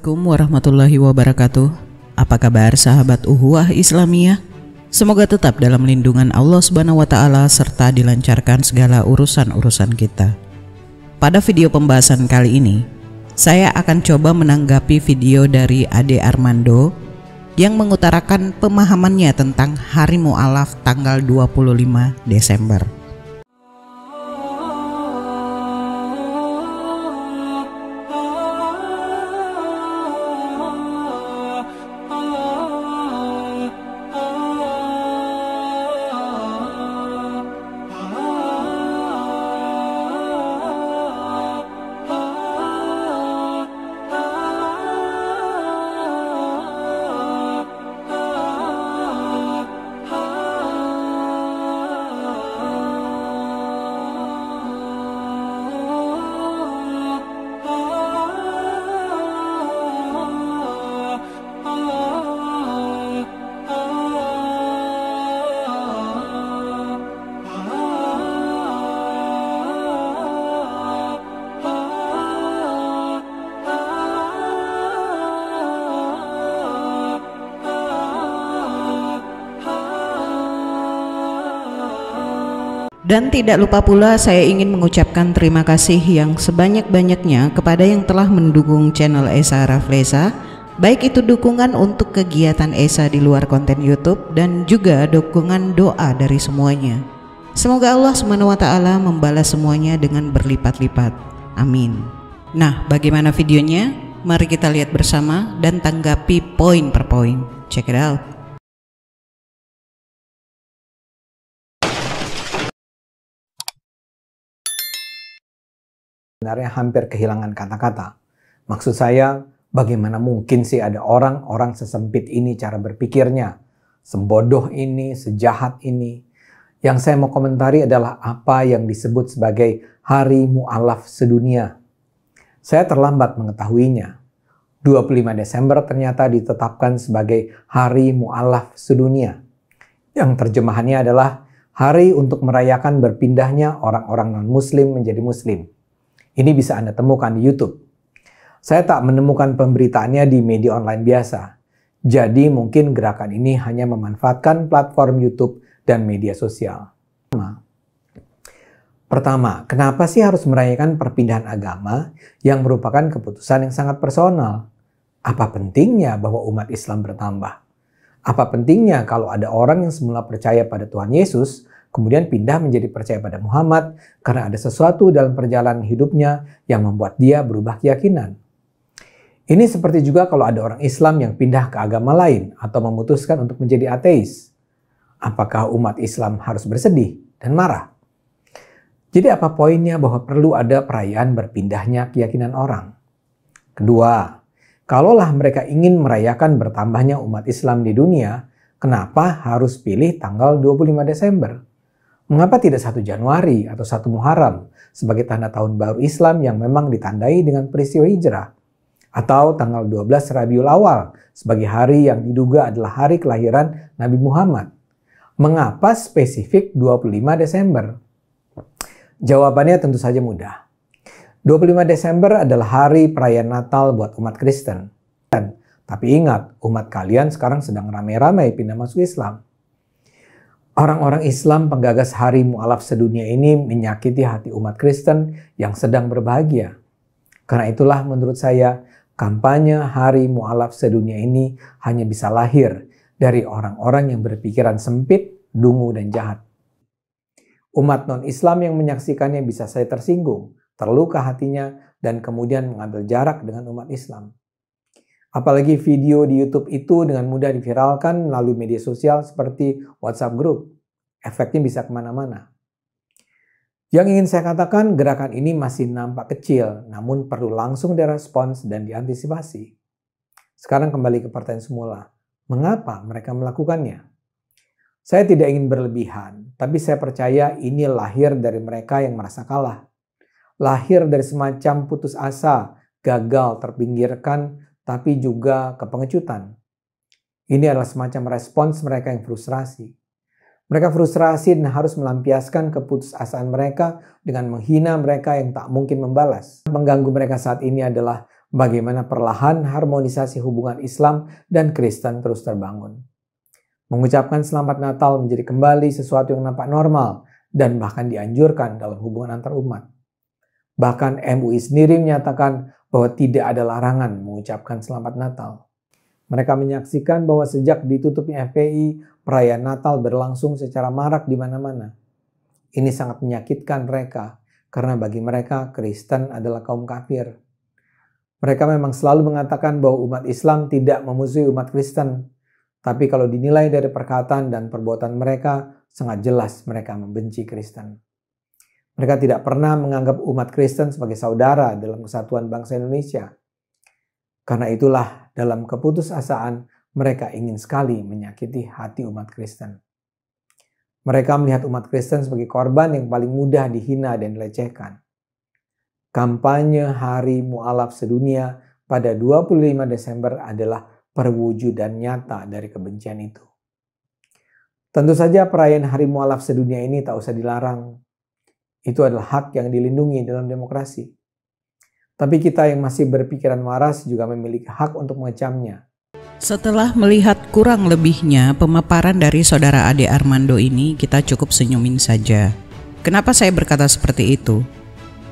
Assalamualaikum warahmatullahi wabarakatuh. Apa kabar sahabat Uhuwah Islamiyah? Semoga tetap dalam lindungan Allah Subhanahu wa taala serta dilancarkan segala urusan-urusan kita. Pada video pembahasan kali ini, saya akan coba menanggapi video dari Ade Armando yang mengutarakan pemahamannya tentang Hari Mu'alaf tanggal 25 Desember. Dan tidak lupa pula saya ingin mengucapkan terima kasih yang sebanyak-banyaknya kepada yang telah mendukung channel Esa Raflesa, baik itu dukungan untuk kegiatan Esa di luar konten YouTube dan juga dukungan doa dari semuanya. Semoga Allah Subhanahu wa taala membalas semuanya dengan berlipat-lipat. Amin. Nah, bagaimana videonya? Mari kita lihat bersama dan tanggapi poin per poin. Check it out. Sebenarnya hampir kehilangan kata-kata. Maksud saya, bagaimana mungkin sih ada orang-orang sesempit ini cara berpikirnya, sebodoh ini, sejahat ini. Yang saya mau komentari adalah apa yang disebut sebagai Hari Mu'alaf sedunia. Saya terlambat mengetahuinya. 25 Desember ternyata ditetapkan sebagai Hari Mu'alaf sedunia. Yang terjemahannya adalah hari untuk merayakan berpindahnya orang-orang non-muslim menjadi muslim. Ini bisa Anda temukan di YouTube. Saya tak menemukan pemberitaannya di media online biasa. Jadi mungkin gerakan ini hanya memanfaatkan platform YouTube dan media sosial. Pertama, kenapa sih harus merayakan perpindahan agama yang merupakan keputusan yang sangat personal? Apa pentingnya bahwa umat Islam bertambah? Apa pentingnya kalau ada orang yang semula percaya pada Tuhan Yesus, kemudian pindah menjadi percaya pada Muhammad karena ada sesuatu dalam perjalanan hidupnya yang membuat dia berubah keyakinan. Ini seperti juga kalau ada orang Islam yang pindah ke agama lain atau memutuskan untuk menjadi ateis. Apakah umat Islam harus bersedih dan marah? Jadi apa poinnya bahwa perlu ada perayaan berpindahnya keyakinan orang? Kedua, kalaulah mereka ingin merayakan bertambahnya umat Islam di dunia, kenapa harus pilih tanggal 25 Desember? Mengapa tidak 1 Januari atau 1 Muharram sebagai tanda tahun baru Islam yang memang ditandai dengan peristiwa hijrah? Atau tanggal 12 Rabiul Awal sebagai hari yang diduga adalah hari kelahiran Nabi Muhammad? Mengapa spesifik 25 Desember? Jawabannya tentu saja mudah. 25 Desember adalah hari perayaan Natal buat umat Kristen. Tapi ingat, umat kalian sekarang sedang ramai-ramai pindah masuk Islam. Orang-orang Islam penggagas Hari Mu'alaf sedunia ini menyakiti hati umat Kristen yang sedang berbahagia. Karena itulah menurut saya, kampanye Hari Mu'alaf sedunia ini hanya bisa lahir dari orang-orang yang berpikiran sempit, dungu, dan jahat. Umat non-Islam yang menyaksikannya bisa saya tersinggung, terluka hatinya, dan kemudian mengambil jarak dengan umat Islam. Apalagi video di YouTube itu dengan mudah diviralkan melalui media sosial seperti WhatsApp Group. Efeknya bisa kemana-mana. Yang ingin saya katakan, gerakan ini masih nampak kecil, namun perlu langsung direspons dan diantisipasi. Sekarang kembali ke pertanyaan semula. Mengapa mereka melakukannya? Saya tidak ingin berlebihan, tapi saya percaya ini lahir dari mereka yang merasa kalah. Lahir dari semacam putus asa, gagal, terpinggirkan, tapi juga kepengecutan. Ini adalah semacam respons mereka yang frustrasi. Mereka frustrasi dan harus melampiaskan keputusasaan mereka dengan menghina mereka yang tak mungkin membalas. Mengganggu mereka saat ini adalah bagaimana perlahan harmonisasi hubungan Islam dan Kristen terus terbangun. Mengucapkan Selamat Natal menjadi kembali sesuatu yang nampak normal dan bahkan dianjurkan dalam hubungan antar umat. Bahkan MUI sendiri menyatakan bahwa tidak ada larangan mengucapkan Selamat Natal. Mereka menyaksikan bahwa sejak ditutupnya FPI, perayaan Natal berlangsung secara marak di mana-mana. Ini sangat menyakitkan mereka, karena bagi mereka Kristen adalah kaum kafir. Mereka memang selalu mengatakan bahwa umat Islam tidak memusuhi umat Kristen. Tapi kalau dinilai dari perkataan dan perbuatan mereka, sangat jelas mereka membenci Kristen. Mereka tidak pernah menganggap umat Kristen sebagai saudara dalam kesatuan bangsa Indonesia. Karena itulah dalam keputusasaan mereka ingin sekali menyakiti hati umat Kristen. Mereka melihat umat Kristen sebagai korban yang paling mudah dihina dan dilecehkan. Kampanye Hari Mu'alaf Sedunia pada 25 Desember adalah perwujudan nyata dari kebencian itu. Tentu saja perayaan Hari Mu'alaf Sedunia ini tak usah dilarang. Itu adalah hak yang dilindungi dalam demokrasi. Tapi kita yang masih berpikiran waras juga memiliki hak untuk mengecamnya. Setelah melihat kurang lebihnya pemaparan dari saudara Ade Armando ini, kita cukup senyumin saja. Kenapa saya berkata seperti itu?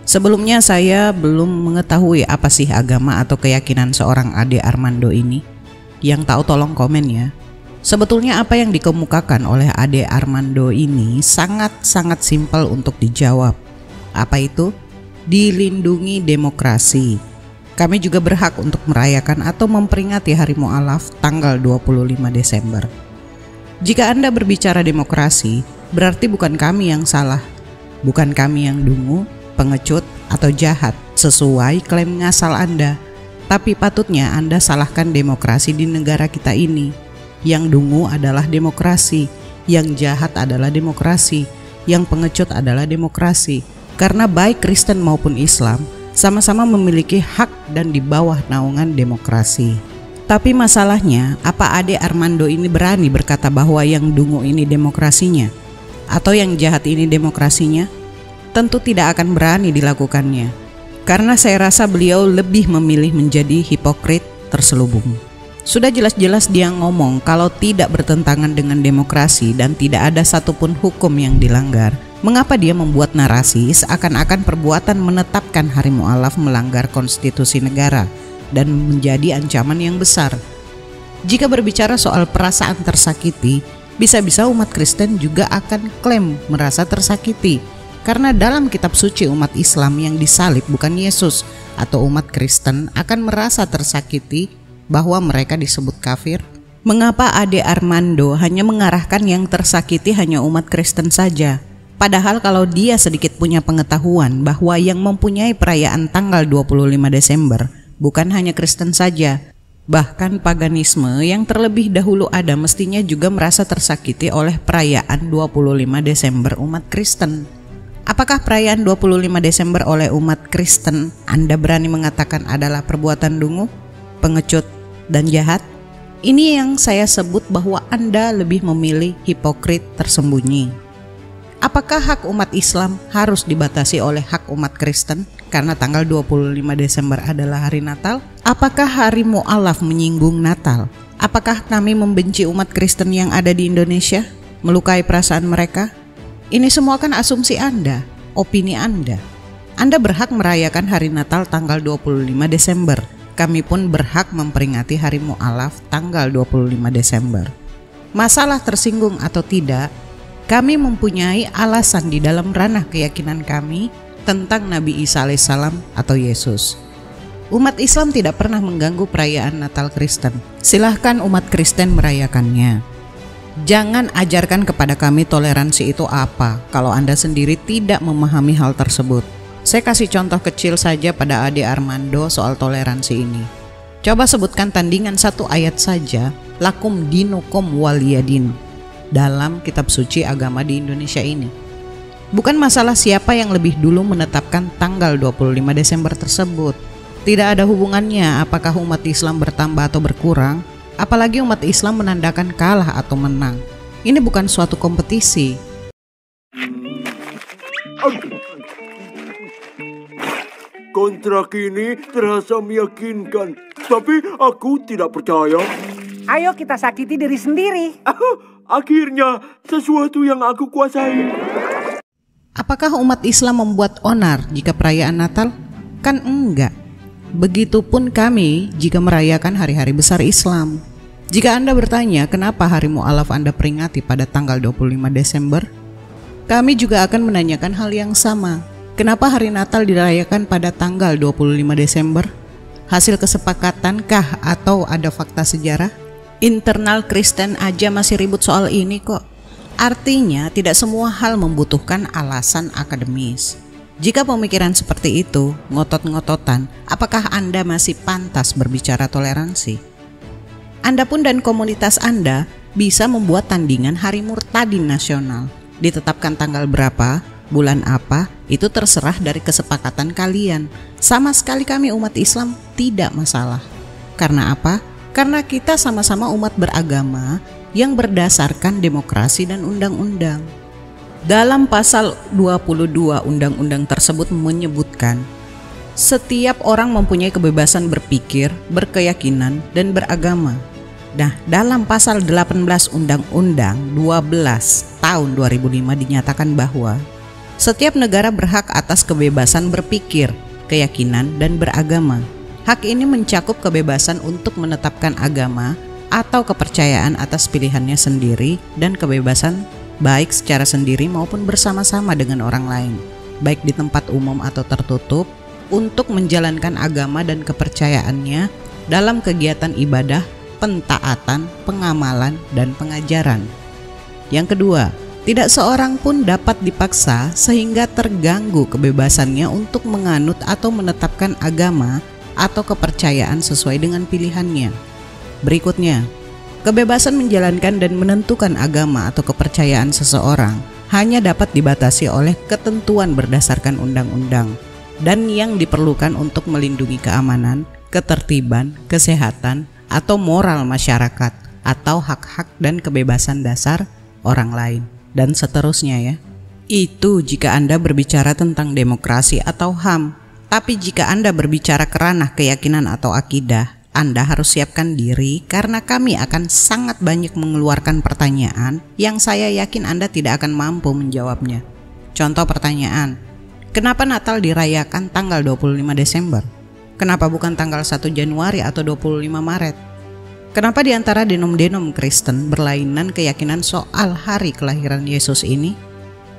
Sebelumnya saya belum mengetahui apa sih agama atau keyakinan seorang Ade Armando ini. Yang tahu tolong komen ya. Sebetulnya apa yang dikemukakan oleh Ade Armando ini sangat-sangat simpel untuk dijawab. Apa itu? Dilindungi demokrasi. Kami juga berhak untuk merayakan atau memperingati Hari Mu'alaf tanggal 25 Desember. Jika Anda berbicara demokrasi, berarti bukan kami yang salah. Bukan kami yang dungu, pengecut, atau jahat sesuai klaim ngasal Anda. Tapi patutnya Anda salahkan demokrasi di negara kita ini. Yang dungu adalah demokrasi, yang jahat adalah demokrasi, yang pengecut adalah demokrasi. Karena baik Kristen maupun Islam sama-sama memiliki hak dan di bawah naungan demokrasi. Tapi masalahnya, apa Ade Armando ini berani berkata bahwa yang dungu ini demokrasinya? Atau yang jahat ini demokrasinya? Tentu tidak akan berani dilakukannya. Karena saya rasa beliau lebih memilih menjadi hipokrit terselubung. Sudah jelas-jelas dia ngomong kalau tidak bertentangan dengan demokrasi dan tidak ada satupun hukum yang dilanggar. Mengapa dia membuat narasi seakan-akan perbuatan menetapkan Hari Mu'alaf melanggar konstitusi negara dan menjadi ancaman yang besar? Jika berbicara soal perasaan tersakiti, bisa-bisa umat Kristen juga akan klaim merasa tersakiti. Karena dalam kitab suci umat Islam yang disalib bukan Yesus, atau umat Kristen akan merasa tersakiti bahwa mereka disebut kafir. Mengapa Ade Armando hanya mengarahkan yang tersakiti hanya umat Kristen saja? Padahal kalau dia sedikit punya pengetahuan bahwa yang mempunyai perayaan tanggal 25 Desember bukan hanya Kristen saja, bahkan paganisme yang terlebih dahulu ada mestinya juga merasa tersakiti oleh perayaan 25 Desember umat Kristen. Apakah perayaan 25 Desember oleh umat Kristen Anda berani mengatakan adalah perbuatan dungu, pengecut, dan jahat? Ini yang saya sebut bahwa Anda lebih memilih hipokrit tersembunyi. Apakah hak umat Islam harus dibatasi oleh hak umat Kristen karena tanggal 25 Desember adalah hari Natal? Apakah Hari Mu'alaf menyinggung Natal? Apakah kami membenci umat Kristen yang ada di Indonesia? Melukai perasaan mereka? Ini semua kan asumsi Anda, opini Anda. Anda berhak merayakan hari Natal tanggal 25 Desember. Kami pun berhak memperingati Hari Mu'alaf tanggal 25 Desember. Masalah tersinggung atau tidak, kami mempunyai alasan di dalam ranah keyakinan kami tentang Nabi Isa alaihissalam atau Yesus. Umat Islam tidak pernah mengganggu perayaan Natal Kristen. Silahkan umat Kristen merayakannya. Jangan ajarkan kepada kami toleransi itu apa kalau Anda sendiri tidak memahami hal tersebut. Saya kasih contoh kecil saja pada Ade Armando soal toleransi ini. Coba sebutkan tandingan satu ayat saja, lakum dinukum waliyadin, dalam kitab suci agama di Indonesia ini. Bukan masalah siapa yang lebih dulu menetapkan tanggal 25 Desember tersebut. Tidak ada hubungannya apakah umat Islam bertambah atau berkurang, apalagi umat Islam menandakan kalah atau menang. Ini bukan suatu kompetisi. kontrak ini terasa meyakinkan, tapi aku tidak percaya. Ayo kita sakiti diri sendiri. Akhirnya sesuatu yang aku kuasai. Apakah umat Islam membuat onar jika perayaan Natal? Kan enggak. Begitupun kami jika merayakan hari-hari besar Islam. Jika Anda bertanya kenapa hari mu'alaf Anda peringati pada tanggal 25 Desember, kami juga akan menanyakan hal yang sama. Kenapa hari Natal dirayakan pada tanggal 25 Desember? Hasil kesepakatankah atau ada fakta sejarah? Internal Kristen aja masih ribut soal ini kok. Artinya tidak semua hal membutuhkan alasan akademis. Jika pemikiran seperti itu, ngotot-ngototan, apakah Anda masih pantas berbicara toleransi? Anda pun dan komunitas Anda bisa membuat tandingan Hari Murtadin Nasional. Ditetapkan tanggal berapa, bulan apa, itu terserah dari kesepakatan kalian. Sama sekali kami umat Islam tidak masalah. Karena apa? Karena kita sama-sama umat beragama yang berdasarkan demokrasi dan undang-undang. Dalam pasal 22 undang-undang tersebut menyebutkan setiap orang mempunyai kebebasan berpikir, berkeyakinan, dan beragama. Nah, dalam pasal 18 Undang-Undang 12 tahun 2005 dinyatakan bahwa setiap negara berhak atas kebebasan berpikir, keyakinan, dan beragama. Hak ini mencakup kebebasan untuk menetapkan agama atau kepercayaan atas pilihannya sendiri dan kebebasan baik secara sendiri maupun bersama-sama dengan orang lain, baik di tempat umum atau tertutup, untuk menjalankan agama dan kepercayaannya dalam kegiatan ibadah, pentaatan, pengamalan, dan pengajaran. Yang kedua, tidak seorang pun dapat dipaksa sehingga terganggu kebebasannya untuk menganut atau menetapkan agama atau kepercayaan sesuai dengan pilihannya. Berikutnya, kebebasan menjalankan dan menentukan agama atau kepercayaan seseorang hanya dapat dibatasi oleh ketentuan berdasarkan undang-undang dan yang diperlukan untuk melindungi keamanan, ketertiban, kesehatan, atau moral masyarakat, atau hak-hak dan kebebasan dasar orang lain, dan seterusnya ya. Itu jika Anda berbicara tentang demokrasi atau HAM. Tapi jika Anda berbicara kerana keyakinan atau akidah, Anda harus siapkan diri karena kami akan sangat banyak mengeluarkan pertanyaan yang saya yakin Anda tidak akan mampu menjawabnya. Contoh pertanyaan, kenapa Natal dirayakan tanggal 25 Desember? Kenapa bukan tanggal 1 Januari atau 25 Maret? Kenapa di antara denom-denom Kristen berlainan keyakinan soal hari kelahiran Yesus ini?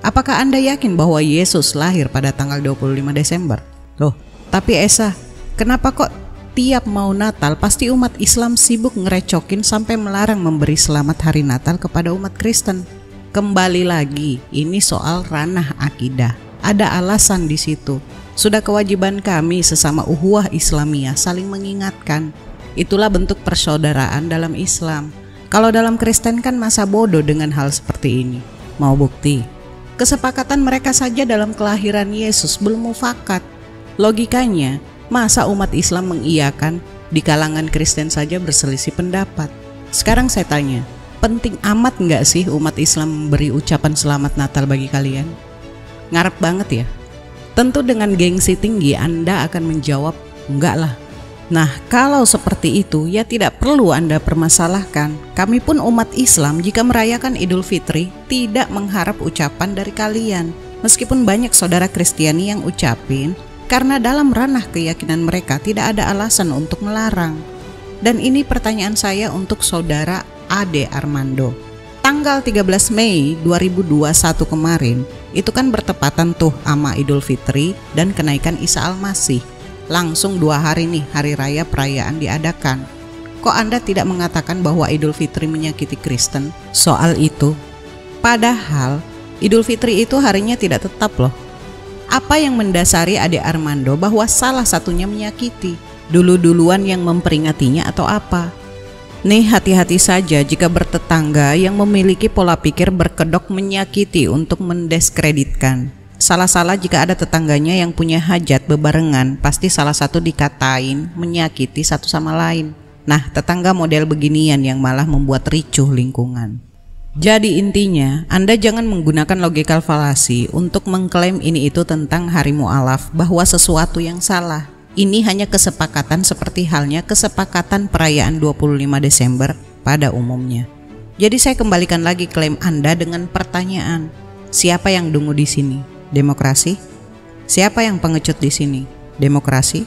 Apakah Anda yakin bahwa Yesus lahir pada tanggal 25 Desember? Loh, tapi Esa, kenapa kok tiap mau Natal pasti umat Islam sibuk ngerecokin sampai melarang memberi selamat hari Natal kepada umat Kristen? Kembali lagi, ini soal ranah akidah. Ada alasan di situ. Sudah kewajiban kami sesama ukhuwah Islamiyah saling mengingatkan. Itulah bentuk persaudaraan dalam Islam. Kalau dalam Kristen kan masa bodoh dengan hal seperti ini. Mau bukti? Kesepakatan mereka saja dalam kelahiran Yesus belum mufakat. Logikanya, masa umat Islam mengiyakan, di kalangan Kristen saja berselisih pendapat. Sekarang saya tanya, penting amat nggak sih umat Islam memberi ucapan selamat Natal bagi kalian? Ngarep banget ya? Tentu dengan gengsi tinggi Anda akan menjawab, enggak lah. Nah, kalau seperti itu ya tidak perlu Anda permasalahkan. Kami pun umat Islam jika merayakan Idul Fitri tidak mengharap ucapan dari kalian. Meskipun banyak saudara Kristiani yang ucapin, karena dalam ranah keyakinan mereka tidak ada alasan untuk melarang. Dan ini pertanyaan saya untuk saudara Ade Armando. Tanggal 13 Mei 2021 kemarin, itu kan bertepatan tuh sama Idul Fitri dan kenaikan Isa Al-Masih. Langsung 2 hari nih hari raya perayaan diadakan. Kok Anda tidak mengatakan bahwa Idul Fitri menyakiti Kristen soal itu? Padahal Idul Fitri itu harinya tidak tetap loh. Apa yang mendasari Ade Armando bahwa salah satunya menyakiti? Dulu-duluan yang memperingatinya atau apa? Nih hati-hati saja jika bertetangga yang memiliki pola pikir berkedok menyakiti untuk mendiskreditkan. Salah-salah jika ada tetangganya yang punya hajat bebarengan, pasti salah satu dikatain menyakiti satu sama lain. Nah, tetangga model beginian yang malah membuat ricuh lingkungan. Jadi intinya, Anda jangan menggunakan logikal falasi untuk mengklaim ini itu tentang hari mu'alaf bahwa sesuatu yang salah. Ini hanya kesepakatan seperti halnya kesepakatan perayaan 25 Desember pada umumnya. Jadi saya kembalikan lagi klaim Anda dengan pertanyaan, siapa yang dungu di sini? Demokrasi? Siapa yang pengecut di sini? Demokrasi?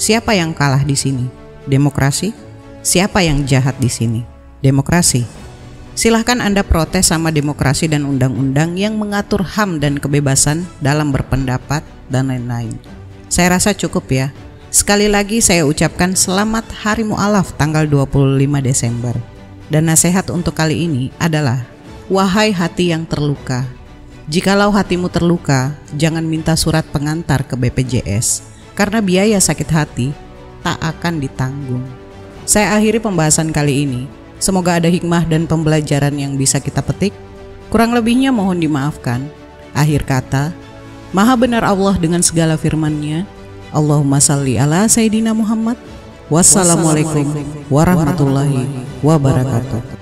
Siapa yang kalah di sini? Demokrasi? Siapa yang jahat di sini? Demokrasi. Silahkan Anda protes sama demokrasi dan undang-undang yang mengatur HAM dan kebebasan dalam berpendapat dan lain-lain. Saya rasa cukup ya. Sekali lagi saya ucapkan selamat Hari Mu'alaf tanggal 25 Desember. Dan nasihat untuk kali ini adalah, wahai hati yang terluka, jikalau hatimu terluka, jangan minta surat pengantar ke BPJS, karena biaya sakit hati tak akan ditanggung. Saya akhiri pembahasan kali ini. Semoga ada hikmah dan pembelajaran yang bisa kita petik. Kurang lebihnya mohon dimaafkan. Akhir kata, Maha benar Allah dengan segala firman-Nya. Allahumma salli ala Sayyidina Muhammad. Wassalamualaikum warahmatullahi wabarakatuh.